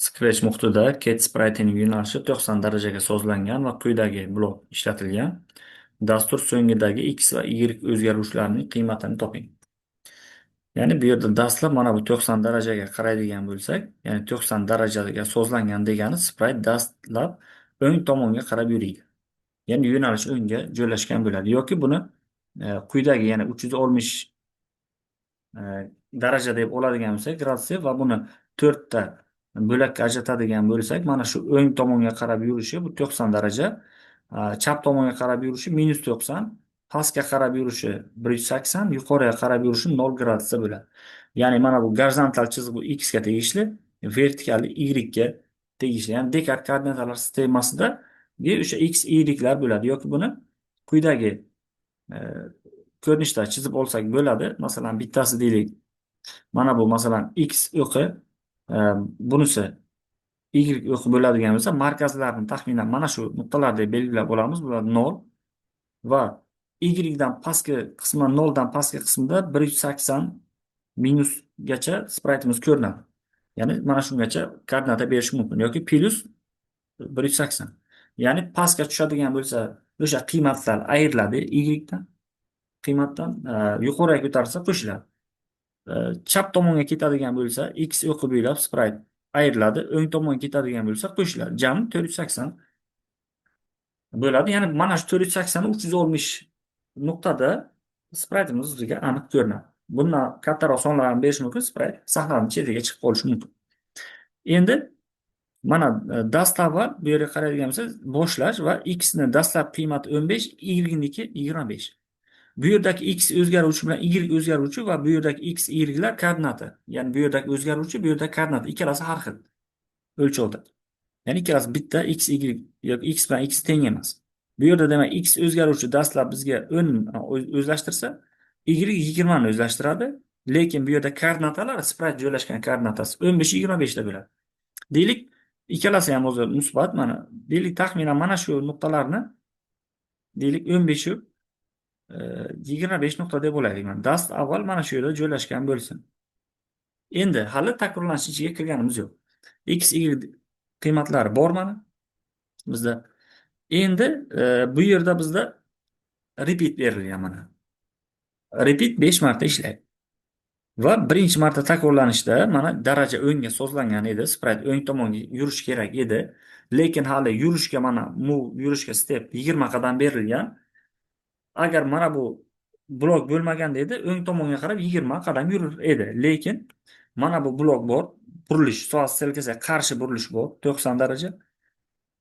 Scratch muhitida Cat spraytining yo'nalishi 90 darajaga sozlangan va quyidagi blok ishlatilgan. Dastur so'ngidagi X va Y o'zgaruvchlarining qiymatini toping. Ya'ni bu yerda dastlab mana bu 90 darajaga qaraydigan bo'lsak, ya'ni 90 darajaga sozlangan degani sprayt dastlab o'ng tomonga qarab yuriydi. Ya'ni yo'nalish o'ngga joylashgan bo'ladi yoki buni quyidagi yana 360 e, daraja deb oladigan bo'lsak gradusga va buni 4 ta bo'lakka ajratadigan bo'lsak, mana shu o'ng tomonga qarab yurishi bu 90 daraja, chap tomonga qarab yurishi -90, pastga qarab yurishi 180, yuqoriga qarab yurishi 0 gradusda bo'ladi. Ya'ni mana bu gorizontal chiziq bu x ga tegishli, vertikal y ga tegishli. Ya'ni Descartes koordinatalar sistemasida o'sha x, y'lar bo'ladi yoki buni quyidagi e, ko'rinishda chizib olsak bo'ladi. Masalan, bittasi deylik. Mana bu masalan x o'qi, bunisi y o'qi bo'ladigan bo'lsa, markazlarni taxminan mana shu nuqtalarda belgilab olamiz. Bular 0 va y dan pastki qismi, 0 dan pastki qismida 180 minusgacha spraytimiz ko'rinadi. Ya'ni mana shungacha koordinata berish mumkin yoki plus 180. Ya'ni pastga tushadigan bo'lsa, o'sha qiymatlar ayriladi y dan, qiymatdan yuqoriga ko'tarilsa qo'shiladi. Chap tomonga ketadigan bo'lsa, x o'qi bo'ylab sprayt ayriladi, o'ng tomonga ketadigan bo'lsa qo'shiladi. Jami 480 bo'ladi. Ya'ni mana shu 480 360 nuqtada spraytimiz bizga aniq ko'rinadi. Bundan kattaroq sonlarni berish mumkin, sprayt sahnaning chetiga chiqib qolishi mumkin. Endi mana dastavval bu yerga qaraydigan bo'lsangiz, boshlash va x ni dastlab qiymati 15, y niki 25. Bu yerdagi x o'zgaruvchi bilan y o'zgaruvchi va bu yerdagi x, y'lar koordinati. Ya'ni bu yerdagi o'zgaruvchi, bu yerdagi koordinat ikkalasi har xil o'lchovda. Ya'ni ikkalasi bitta x, y yoki x bilan x teng emas. Bu yerda demak x o'zgaruvchi dastlab bizga 10 o'zlashtirsa, y 20 ni o'zlashtiradi, lekin bu yerda koordinatalar sprayt joylashgan koordinatasi 15, 25 da bo'ladi. Deylik, ikkalasi ham o'zi musbat, mana deylik taxminan mana shu nuqtalarni deylik 15 u 25 nuqta deb olaylik. Dast avval mana shu yerda joylashgan bo'lsin. Endi hali takrorlanish ichiga kirganimiz yo'q. X, y qiymatlari bor mana bizda. Endi bu yerda bizda repeat berilgan mana. Repeat 5 marta ishlaydi. Va birinchi marta takrorlanishda mana daraja o'ngga sozlangan edi, sprayt o'ng tomonga yurish kerak edi, lekin hali yurishga mana yurishga step 20 qadam berilgan. Agar mana bu blok bo'lmaganda edi, o'ng tomonga qarab 20 qadam yurar edi, lekin mana bu blok bor, burilish, soat stelkasiga qarshi burilish bor, 90 daraja.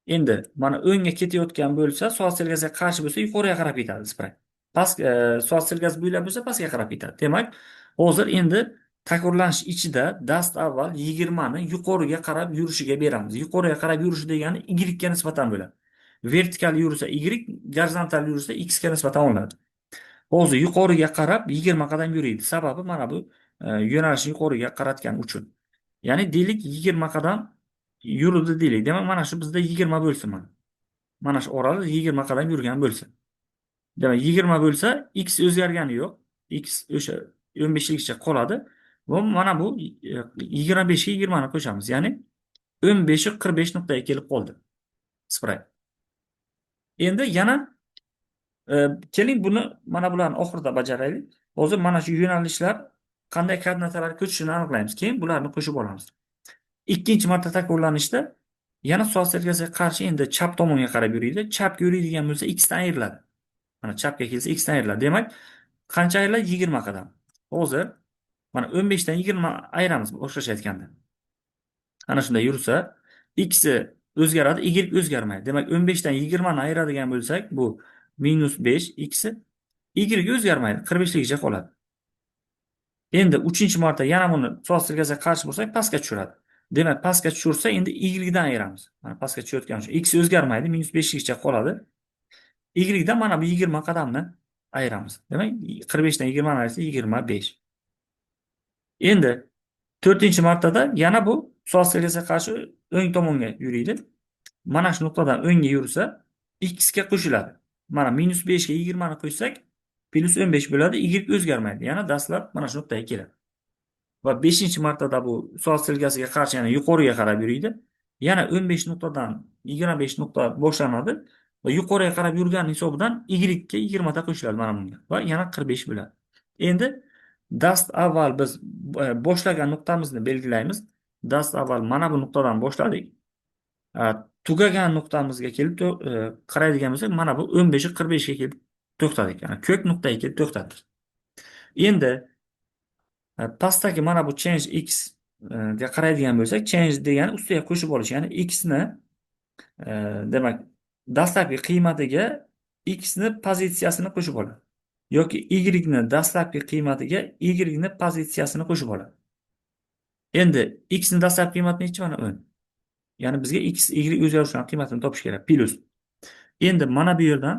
Endi mana o'ngga ketayotgan bo'lsa, soat stelkasiga qarshi bo'lsa, yuqoriga qarab ketadi sprayt. Past soat stelkasi bo'ylab bo'lsa, pastga qarab ketadi. Demak, hozir endi takrorlanish ichida dast avval 20 ni yuqoriga qarab yurishiga beramiz. Yuqoriga qarab yurishi degani y ga nisbatan bo'ladi. Vertikal yursa y, gorizontal yursa x ga nisbatan olinadi. Hozir yuqoriga qarab 20 qadam yuriydi. Sababi mana bu yo'nalishni yuqoriga qaratgani uchun. Ya'ni deylik 20 qadam yurdi deylik. Demak, mana shu bizda 20 bo'lsin mana. Mana shu orada 20 qadam yurgan bo'lsin. Demak, 20 bo'lsa, x o'zgargani yo'q. X o'sha 15ligicha qoladi. Va mana bu 25 ga 20 ni qo'shamiz. Ya'ni 15 u 45 nuqtaga kelib qoldi. Sprayt. Endi yana keling buni mana bularni oxirida bajaraylik. Hozir mana shu yo'nalishlar qanday koordinatalarga ko'chishini aniqlaymiz. Keyin bularni qo'shib olamiz. Ikkinchi marta takrorlanishda yana soat stelkasiga qarshi endi chap tomonga qarab yuriydi. Chapga yuradigan bo'lsa x dan ayriladi. Mana chapga kelsa x dan ayriladi. Demak, qancha ayriladi? 20 qadam. Hozir mana 15 dan 20 ayiramiz boshqacha aytganda. Ana shunday yursa, x o'zgaradi, y o'zgarmaydi. Demak, 15 dan 20 ni ayiradigan bo'lsak, bu -5 x, y o'zgarmaydi, 45ligicha qoladi. Endi 3-marta yana buni soat stelkasiga qarshi bo'lsak, pastga tushiradi. Demak, pastga tushirsa, endi y dan ayiramiz. Mana pastga tushayotgan shu x o'zgarmaydi, -5ligicha qoladi. Y dan mana bu 20 qadamni ayiramiz. Demak, 45 dan 20 ni ayirsa 25. Endi 4-martada yana bu soat stelkasiga qarshi o'ng tomonga yuriydi. Mana shu nuqtadan o'ngga yursa, x ga qo'shiladi. Mana -5 ga 20 ni qo'shsak, +15 bo'ladi, y o'zgarmaydi. Yana dastlab mana shu nuqtaga keladi. va 5-martada bu soat strelkasiga qarshi yana yuqoriga qarab yuriydi. Yana 15 nuqtadan 25 nuqta boshlanadi va yuqoriga qarab yurgan hisobidan Y ga 20 ta qo'shiladi mana bunga va yana 45 bo'ladi. Endi dast avval biz boshlagan nuqtamizni belgilaymiz. Dast avval mana bu nuqtadan boshladik. Tugagan nuqtamizga kelib qaraydigan bo'lsak, mana bu 15 45 ga kelib to'xtadik. Ya'ni ko'k nuqtaga kelib to'xtadik. Endi pastdagi mana bu change x ga qaraydigan bo'lsak, change degani ustiga qo'shib olish, ya'ni x ni demak dastlabki qiymatiga x ni pozitsiyasini qo'shib oladi yoki y ni dastlabki qiymatiga y ni pozitsiyasini qo'shib oladi. Endi x ni dastlabki qiymati nechi? Mana 10. Ya'ni bizga x, y o'zgaruvchilarning qiymatini topish kerak. Plus. Endi mana bu yerdan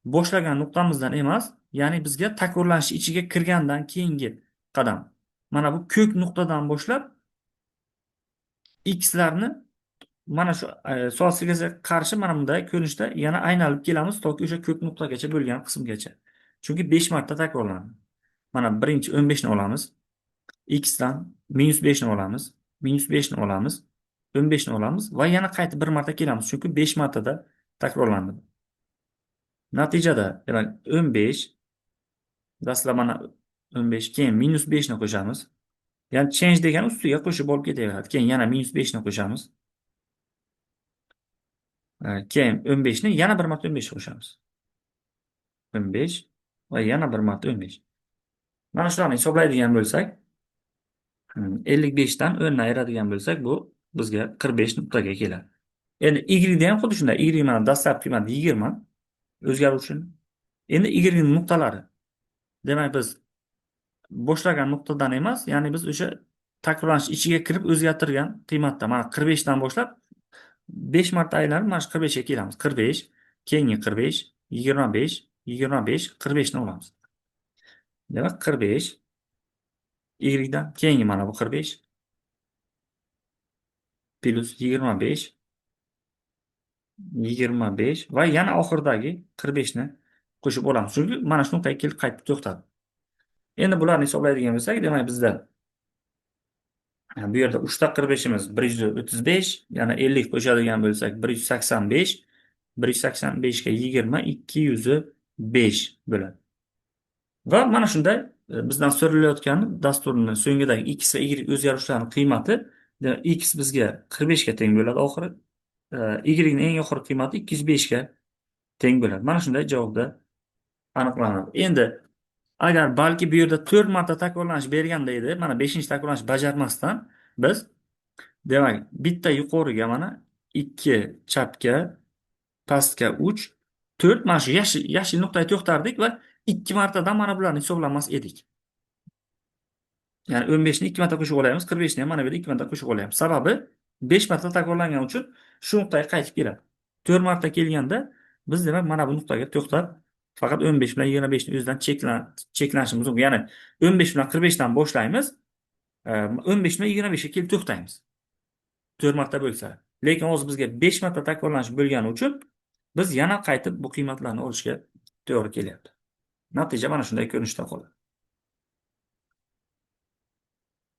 boshlagan nuqtamizdan emas, ya'ni bizga takrorlanish ichiga kirgandan keyingi qadam. Mana bu ko'k nuqtadan boshlab x larni mana shu soat strelkasiga qarshi mana bunday ko'rinishda yana aylanib kelamiz toki o'sha ko'k nuqtagacha bo'lgan qismgacha. Chunki 5 marta takrorlanadi. Mana birinchi 15 ni olamiz. X dan -5 ni olamiz. -5 ni olamiz. 15 ni olamiz va yana qaytib bir marta kelamiz. Chunki 5 martada takrorlandi. Natijada demak 15 dastlab mana 15 keyin -5 ni qo'shamiz. Ya'ni change degani ustiga qo'shib olib ketaveradi. Keyin yana -5 ni qo'shamiz. Keyin 15 ni yana bir marta 15 qo'shamiz. 15 va yana bir marta 15. Mana shularni hisoblaydigan bo'lsak, 55 dan 10 ni ayiradigan bo'lsak, bu bizga 45 nuqtaga keladi. Endi y da ham xuddi shunday. Y mana dastlabki qiymati 20 o'zgaruvchi. Endi y ning nuqtalari. Demak biz boshlagan nuqtadan emas, ya'ni biz o'sha takrorlanish ichiga kirib o'zgartirgan qiymatdan, mana 45 dan boshlab 5 marta aylanib mana shu 45 ga kelamiz. 45, keyingi 45, 25, 25, 45 ni olamiz. Demak 45 y dan keyingi mana bu 45 plus 25, 25 va yana oxirdagi 45 ni qo'shib olamiz. Chunki mana shu nuqtaga kelib qaytib to'xtadi. Endi bularni hisoblaydigan bo'lsak, demak bizda bu yerda 3 ta 45imiz 135, yana 50 qo'shadigan bo'lsak 185, 185 ga 20, 205 bo'ladi. Va mana shunday bizdan so'ralayotgan dasturning so'ngidagi x va y o'zgaruvchlarining qiymati x bizga 45 ga teng bo'ladi oxiri. Y ning eng oxirgi qiymati 205 ga teng bo'ladi. Mana shunday javobda aniqlanadi. Endi agar balki bu yerda 4 marta takrorlanish berganda edi, mana 5-takrorlanish bajarmasdan biz demak bitta yuqoriga mana 2 chapga, pastga 3, 4 mana shu yashil nuqtaga to'xtardik va 2 martadan mana bularni hisoblamas edik. Ya'ni 15 ni 2 marta qo'shib olyapmiz, 45 ni ham mana bu yerda 2 marta qo'shib olyapmiz. Sababi 5 marta takrorlangani uchun shu nuqtaga qaytib keladi. 4 marta kelganda biz demak mana bu nuqtaga to'xtab faqat 15 bilan 25 ni o'zidan cheklanishimiz mumkin. Ya'ni 15 bilan 45 dan boshlaymiz, 15 bilan 25 ga kelib to'xtaymiz. 4 marta bo'lsa. Lekin hozir bizga 5 marta takrorlanish bo'lgani uchun biz yana qaytib bu qiymatlarni olishga to'g'ri kelyapti. Natija mana shunday ko'rinishda qoladi.